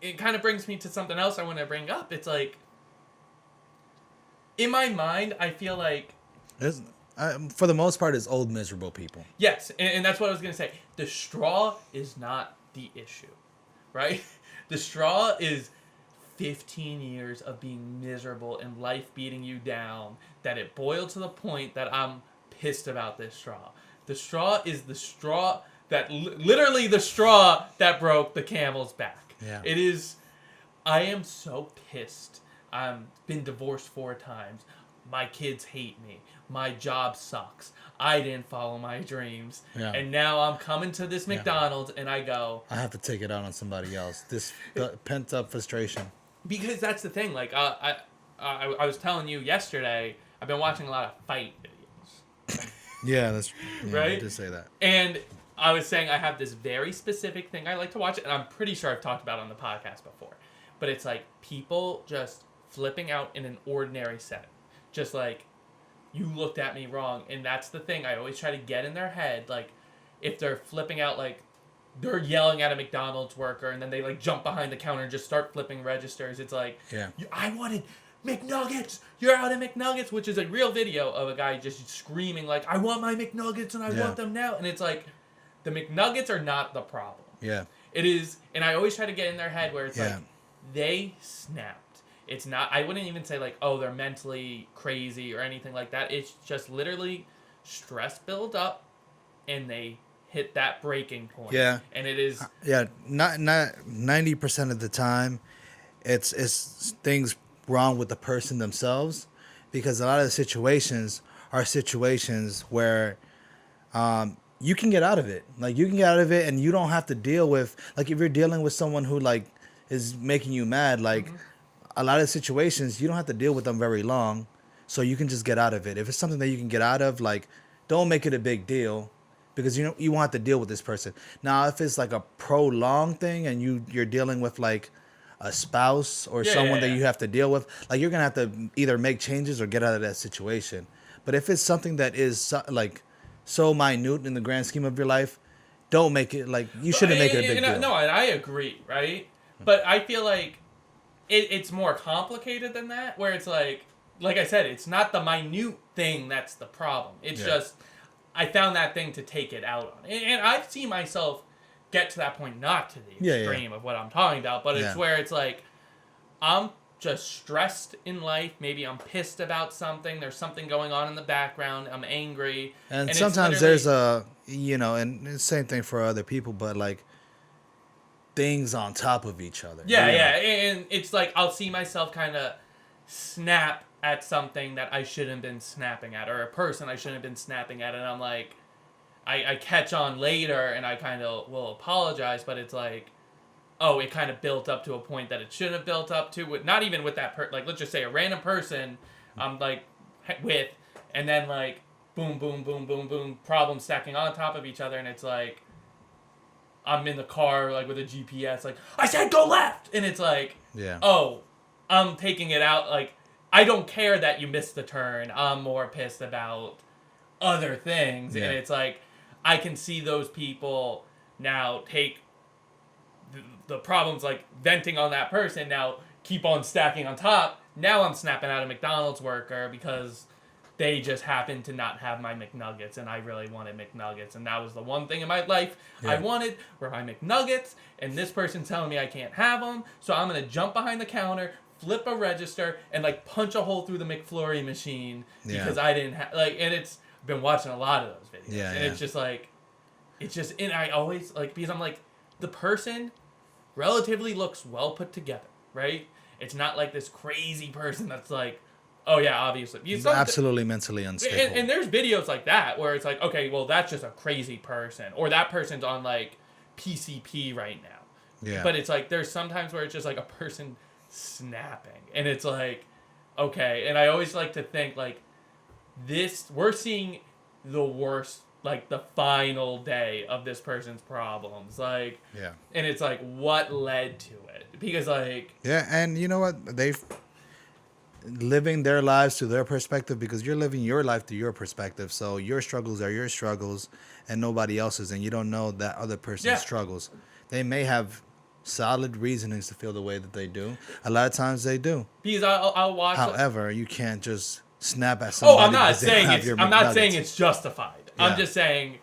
it kind of brings me to something else I want to bring up. It's like, in my mind, I feel like... For the most part, it's old, miserable people. Yes, and that's what I was going to say. The straw is not the issue, right? The straw is 15 years of being miserable and life beating you down, that it boiled to the point that I'm pissed about this straw. The straw is the straw that... literally the straw that broke the camel's back. Yeah. It is... I am so pissed. I've been divorced 4 times. My kids hate me. My job sucks. I didn't follow my dreams. Yeah. And now I'm coming to this McDonald's and I go... I have to take it out on somebody else. This pent up frustration. Because that's the thing. Like, I was telling you yesterday, I've been watching a lot of fight videos. Yeah, right? I did say that. And I was saying I have this very specific thing I like to watch, and I'm pretty sure I've talked about it on the podcast before. But it's like people just flipping out in an ordinary setting. Just like, you looked at me wrong. And that's the thing. I always try to get in their head. Like, if they're flipping out, like, they're yelling at a McDonald's worker, and then they, like, jump behind the counter and just start flipping registers. It's like, I wanted McNuggets. You're out of McNuggets, which is a real video of a guy just screaming, like, I want my McNuggets, and I want them now. And it's like, the McNuggets are not the problem. Yeah. It is, and I always try to get in their head where it's like, they snapped. It's not, I wouldn't even say like, oh, they're mentally crazy or anything like that. It's just literally stress build up and they hit that breaking point. Yeah. And it is. Yeah. Not 90% of the time, it's things wrong with the person themselves, because a lot of the situations are situations where you can get out of it. Like, you can get out of it and you don't have to deal with, like, if you're dealing with someone who like is making you mad, like, a lot of situations, you don't have to deal with them very long, so you can just get out of it. If it's something that you can get out of, like, don't make it a big deal, because you won't have to deal with this person. Now, if it's like a prolonged thing and you're dealing with like a spouse or someone that you have to deal with, like, you're gonna have to either make changes or get out of that situation. But if it's something that is like so minute in the grand scheme of your life, don't make it like, you shouldn't make it a big deal. No, and I agree, right? But I feel like it's more complicated than that, where it's like I said, it's not the minute thing that's the problem. It's just, I found that thing to take it out on. And I've seen myself get to that point, not to the extreme of what I'm talking about, but it's where it's like, I'm just stressed in life. Maybe I'm pissed about something. There's something going on in the background. I'm angry. And sometimes there's and the same thing for other people, but like, things on top of each other. Yeah. And it's like, I'll see myself kind of snap at something that I shouldn't have been snapping at, or a person I shouldn't have been snapping at, and I'm like, I catch on later, and I kind of will apologize, but it's like, oh, it kind of built up to a point that it shouldn't have built up to, with not even with that like, let's just say a random person I'm like with, and then like, boom, boom, boom, boom, boom, problems stacking on top of each other, and it's like, I'm in the car, like, with a GPS, like, I said go left! And it's like, oh, I'm taking it out, like, I don't care that you missed the turn. I'm more pissed about other things. And it's like, I can see those people now take the problems, like, venting on that person, now keep on stacking on top. Now I'm snapping at a McDonald's worker because they just happened to not have my McNuggets, and I really wanted McNuggets, and that was the one thing in my life I wanted were my McNuggets, and this person's telling me I can't have them, so I'm going to jump behind the counter, flip a register, and like punch a hole through the McFlurry machine because I didn't have, like, and it's, I've been watching a lot of those videos, and it's just like, it's just, and I always, like, because I'm like, the person relatively looks well put together, right? It's not like this crazy person that's like, oh yeah, obviously. He's absolutely mentally unstable. And there's videos like that where it's like, okay, well, that's just a crazy person. Or that person's on, like, PCP right now. Yeah. But it's like, there's sometimes where it's just like a person snapping. And it's like, okay. And I always like to think, like, we're seeing the worst, like, the final day of this person's problems. Like, and it's like, what led to it? Because, like... Yeah, and you know what? They've... living their lives through their perspective, because you're living your life through your perspective. So your struggles are your struggles and nobody else's, and you don't know that other person's struggles. They may have solid reasonings to feel the way that they do. A lot of times they do. Because I'll watch. However, you can't just snap at Oh, somebody because they don't have your I'm not saying McNuggets. it's justified. Yeah. I'm just saying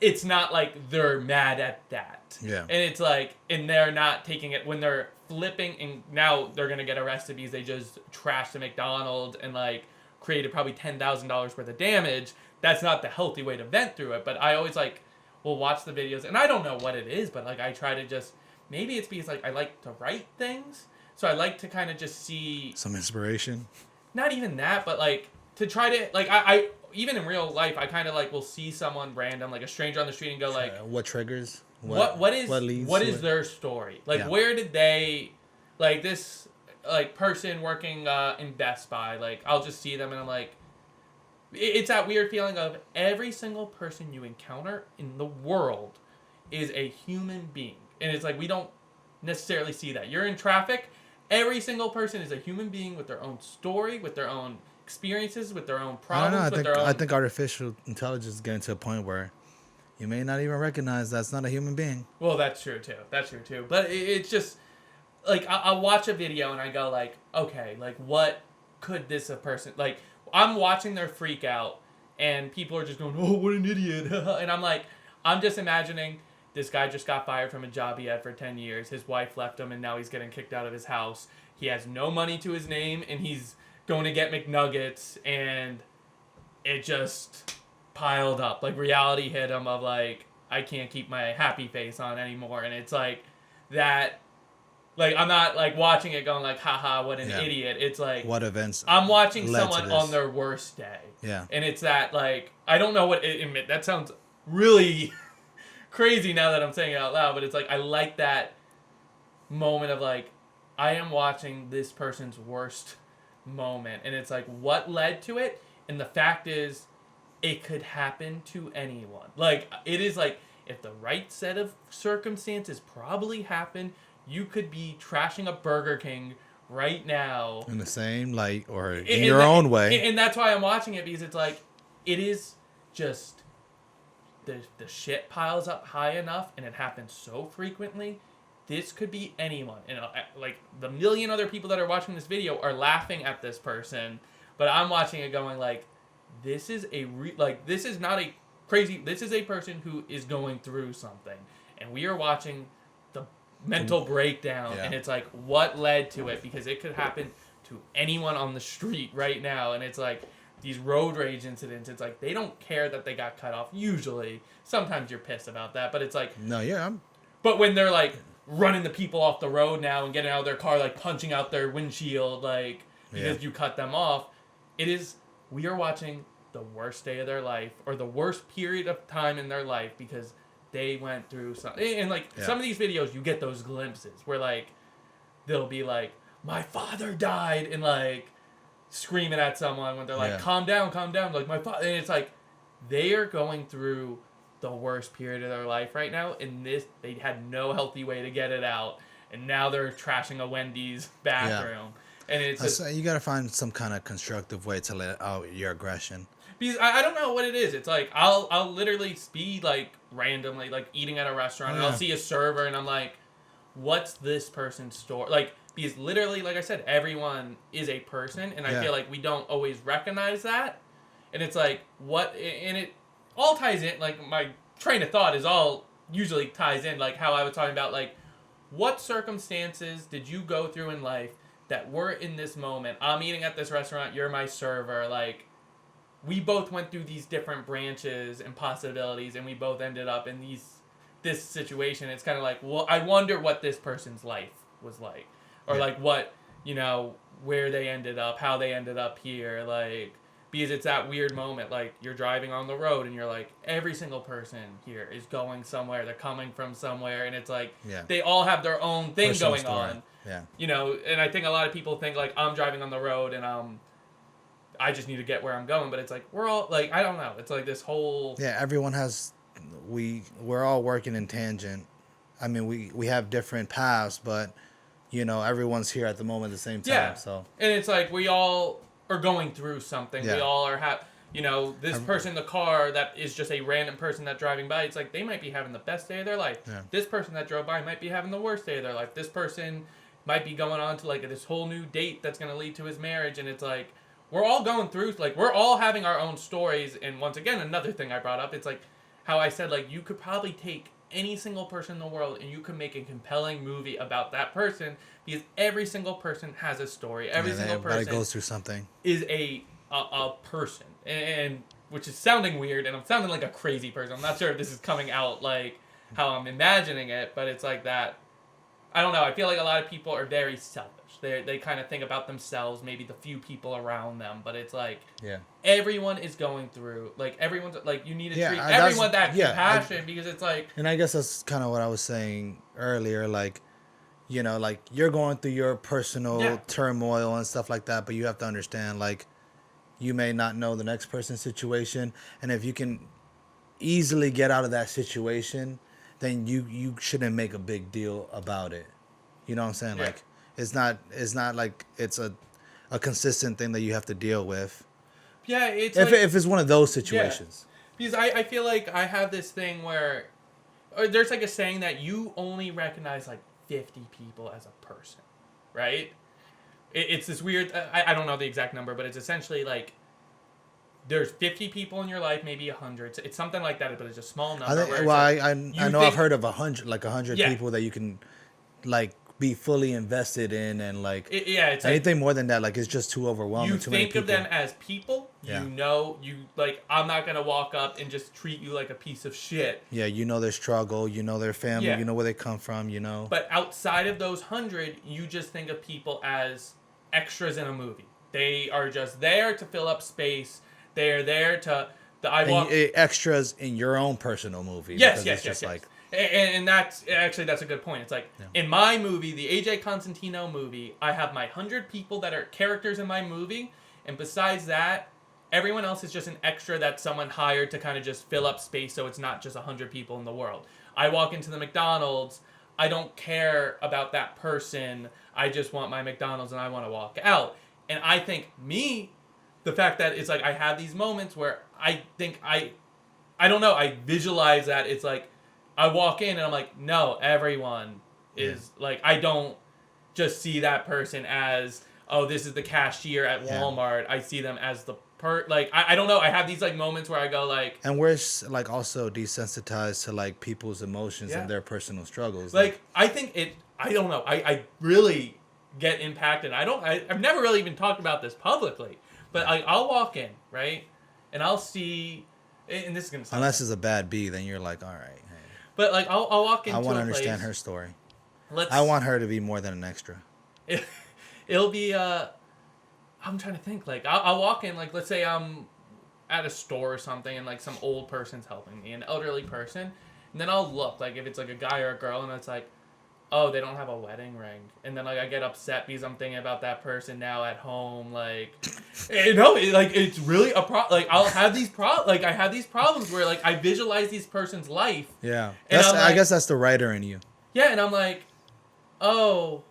it's not like they're mad at that. Yeah. And it's like, and they're not taking it when they're flipping, and now they're gonna get arrested because they just trashed the McDonald's and like created probably $10,000 worth of damage. That's not the healthy way to vent through it. But I always like will watch the videos, and I don't know what it is, but like I try to just, maybe it's because like I like to write things, so I like to kind of just see Some inspiration. not even that, but like to try to like I even in real life I kind of like will see someone random, like a stranger on the street, and go like, What triggers? what is leads to it? their story? Like Yeah. where did they, like this like person working in Best Buy, like I'll just see them and I'm like, it's that weird feeling of every single person you encounter in the world is a human being, and it's like we don't necessarily see that. You're in traffic, every single person is a human being with their own story, with their own experiences, with their own I problems, don't know. with their own. I think artificial intelligence is getting to a point where you may not even recognize that's not a human being. Well, that's true too. That's true too. But it's just like I'll watch a video and I go like, okay, like what could this a person like? I'm watching their freak out, and people are just going, "Oh, what an idiot!" And I'm like, I'm just imagining this guy just got fired from a job he had for 10 years. His wife left him, and now he's getting kicked out of his house. He has no money to his name, and he's going to get McNuggets, and it just piled up. Like reality hit him of like, I can't keep my happy face on anymore, and it's like that. Like I'm not like watching it going like, haha, what an idiot. It's like What events? I'm watching led to someone this? on their worst day. Yeah. And it's that like, I don't know what that sounds really crazy now that I'm saying it out loud, but it's like I like that moment of like, I am watching this person's worst moment, and it's like what led to it, and the fact is it could happen to anyone. Like it is like if the right set of circumstances probably happened, you could be trashing a Burger King right now In the same light or in your own way. and that's why I'm watching it, because it's like it is just the shit piles up high enough, and it happens so frequently. This could be anyone, and like the million other people that are watching this video are laughing at this person, but I'm watching it going like, this is this is not a crazy. This is a person who is going through something, and we are watching the mental breakdown, and it's like what led to it, because it could happen to anyone on the street right now, and it's like these road rage incidents. It's like they don't care that they got cut off. Usually, sometimes you're pissed about that, but it's like No, yeah. But when they're like running the people off the road now and getting out of their car, like punching out their windshield, like because you cut them off, we are watching the worst day of their life, or the worst period of time in their life, because they went through something. And like some of these videos, you get those glimpses where like they'll be like, my father died, and like screaming at someone when they're like, calm down, like my father. And it's like they are going through the worst period of their life right now, and they had no healthy way to get it out, and now they're trashing a Wendy's bathroom. And it's you gotta find some kind of constructive way to let out your aggression. Because I don't know what it is. It's like I'll literally be like randomly like eating at a restaurant, and I'll see a server, and I'm like, what's this person's story? Like, because literally, like I said, everyone is a person, and I feel like we don't always recognize that. And it's like and it all ties in. Like my train of thought is all usually ties in. Like how I was talking about, like what circumstances did you go through in life that were in this moment? I'm eating at this restaurant. You're my server. Like, we both went through these different branches and possibilities, and we both ended up in this situation. It's kind of like, well, I wonder what this person's life was like, or like what, where they ended up, how they ended up here, like, because it's that weird moment, like you're driving on the road and you're like, every single person here is going somewhere, they're coming from somewhere, and it's like they all have their own thing Personal going story. on. Yeah. And I think a lot of people think like I'm driving on the road and I just need to get where I'm going, but it's like we're all like, I don't know, it's like this whole everyone has we're all working in tangent. I mean, we have different paths, but everyone's here at the moment at the same time. So and it's like we all are going through something. We all are You know, this person in the car that is just a random person that's driving by, it's like they might be having the best day of their life. Yeah. This person that drove by might be having the worst day of their life. This person might be going on to like this whole new date that's going to lead to his marriage, and it's like we're all going through, like we're all having our own stories. And once again, another thing I brought up, it's like how I said, like, you could probably take any single person in the world and you could make a compelling movie about that person, because every single person has a story. Every single person goes through something. Is a person, and which is sounding weird, and I'm sounding like a crazy person. I'm not sure if this is coming out like how I'm imagining it, but it's like that. I don't know. I feel like a lot of people are very selfish. They kind of think about themselves, maybe the few people around them, but it's like everyone is going through, like everyone's like, you need to treat everyone that compassion, because it's like. And I guess that's kind of what I was saying earlier, like, you know, like you're going through your personal turmoil and stuff like that, but you have to understand, like, you may not know the next person's situation, and if you can easily get out of that situation, then you shouldn't make a big deal about it. You know what I'm saying? Like, it's not like it's a consistent thing that you have to deal with. Yeah, it's if it's one of those situations. Yeah. Because I feel like I have this thing where, or there's like a saying that you only recognize like 50 people as a person, right? It's this weird, I don't know the exact number, but it's essentially like there's 50 people in your life, maybe 100. It's something like that, but it's a small number. I know I've heard of 100, like 100 people that you can like be fully invested in, and like it's anything like, more than that, like it's just too overwhelming. You too many think people. of them as people. Yeah. You know, you like, I'm not gonna walk up and just treat you like a piece of shit. Yeah, you know their struggle, you know their family, you know where they come from, you know. But outside of those 100, you just think of people as extras in a movie. They are just there to fill up space. They are there to extras in your own personal movie. Yes. Like, and that's a good point. It's like in my movie, the AJ Constantino movie, I have my 100 people that are characters in my movie, and besides that, everyone else is just an extra that someone hired to kind of just fill up space, so it's not just 100 people in the world. I walk into the McDonald's, I don't care about that person. I just want my McDonald's and I want to walk out. And I think the fact that it's like I have these moments where I think I don't know, I visualize that it's like I walk in and I'm like, no, everyone is like, I don't just see that person as, oh, this is the cashier at Walmart. I see them as the like, I don't know. I have these like moments where I go like, and we're like also desensitized to like people's emotions and their personal struggles. Like I think I don't know. I really get impacted. I've never really even talked about this publicly, but I'll walk in, right? And I'll see, and this is going to sound unless it's a bad B, then you're like, all right. Hey. But like I'll walk into I want to place. understand her story. I want her to be more than an extra. It'll be I'm trying to think. Like I'll walk in, like let's say I'm at a store or something, and like some old person's helping me, an elderly person, and then I'll look like if it's like a guy or a girl, and it's like, oh, they don't have a wedding ring, and then like I get upset because I'm thinking about that person now at home, like, it's really a problem. Like I'll have these I have these problems where like I visualize these person's life. Yeah, I guess that's the writer in you. Yeah, and I'm like, oh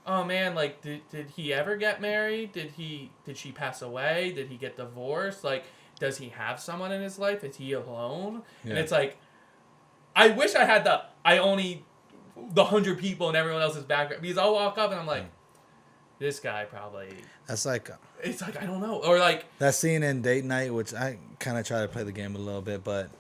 man, like did he ever get married? Did she pass away? Did he get divorced? Like, does he have someone in his life? Is he alone? Yeah. And it's like, I wish I had the 100 people and everyone else's background, because I'll walk up and I'm like, this guy probably. That's like. It's like, I don't know, or like that scene in Date Night, which I kind of try to play the game a little bit, but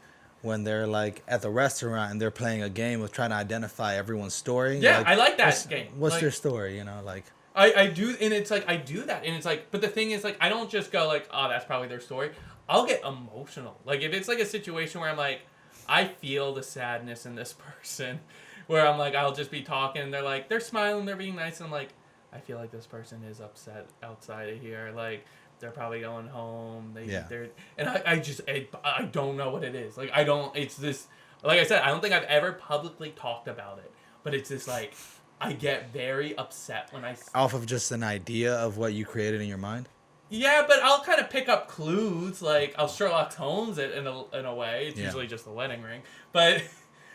when they're like at the restaurant and they're playing a game of trying to identify everyone's story. Yeah, like, I like that game. What's their story? You know, like. I do, and it's like I do that, and it's like, but the thing is, like, I don't just go like, oh, that's probably their story. I'll get emotional, like if it's like a situation where I'm like, I feel the sadness in this person. Where I'm like, I'll just be talking, and they're smiling, they're being nice, and I'm like, I feel like this person is upset outside of here. Like, they're probably going home. And I don't know what it is. Like, it's this, like I said, I don't think I've ever publicly talked about it. But it's this, like, I get very upset when I... Off of just an idea of what you created in your mind? Yeah, but I'll kind of pick up clues. Like, I'll Sherlock Holmes it in a way. It's usually just the wedding ring. But...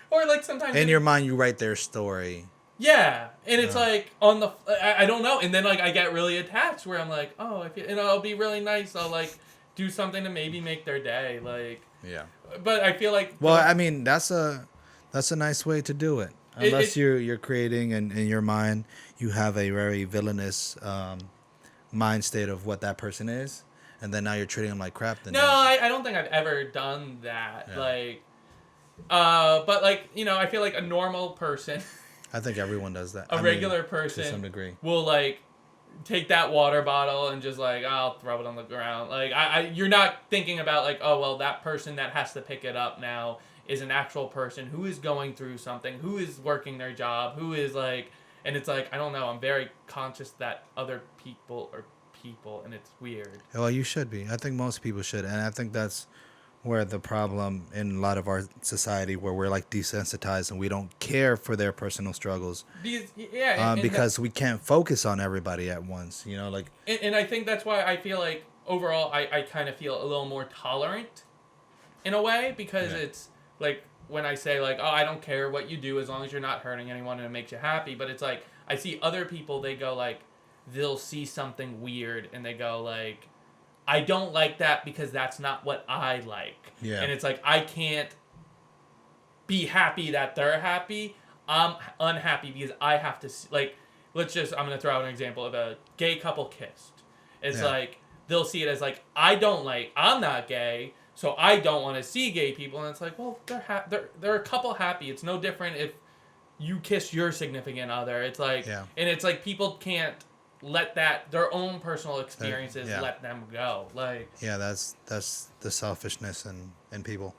Or like sometimes in your mind you write their story. Yeah, and it's like on the I don't know, and then like I get really attached where I'm like, oh, and I'll be really nice. I'll like do something to maybe make their day. Like, Yeah. but I feel like Well, I mean, that's a nice way to do it. Unless you're creating in your mind, you have a very villainous mind state of what that person is, and then now you're treating them like crap. Then no, I don't think I've ever done that. Yeah. Like, but like, you know, I feel like a normal person, I think everyone does that. a regular person, to some degree, will like take that water bottle and just like, oh, I'll throw it on the ground. Like, you're not thinking about like, oh well, that person that has to pick it up now is an actual person who is going through something, who is working their job, who is like, and it's like, I don't know, I'm very conscious that other people are people, and it's weird. Well, you should be. I think most people should, and I think that's where the problem in a lot of our society, where we're like desensitized and we don't care for their personal struggles. Because we can't focus on everybody at once. You know, like. And I think that's why I feel like overall I kind of feel a little more tolerant, in a way, because it's like when I say like, oh, I don't care what you do as long as you're not hurting anyone and it makes you happy. But it's like I see other people, they go like, they'll see something weird and they go like, I don't like that because that's not what I like. Yeah. And it's like, I can't be happy that they're happy. I'm unhappy because I have to, like, I'm going to throw out an example of a gay couple kissed. It's like, they'll see it as like, I'm not gay, so I don't want to see gay people. And it's like, well, they're a couple happy. It's no different if you kiss your significant other. It's like, and it's like, people can't let their own personal experiences let them go. Like, that's the selfishness in people.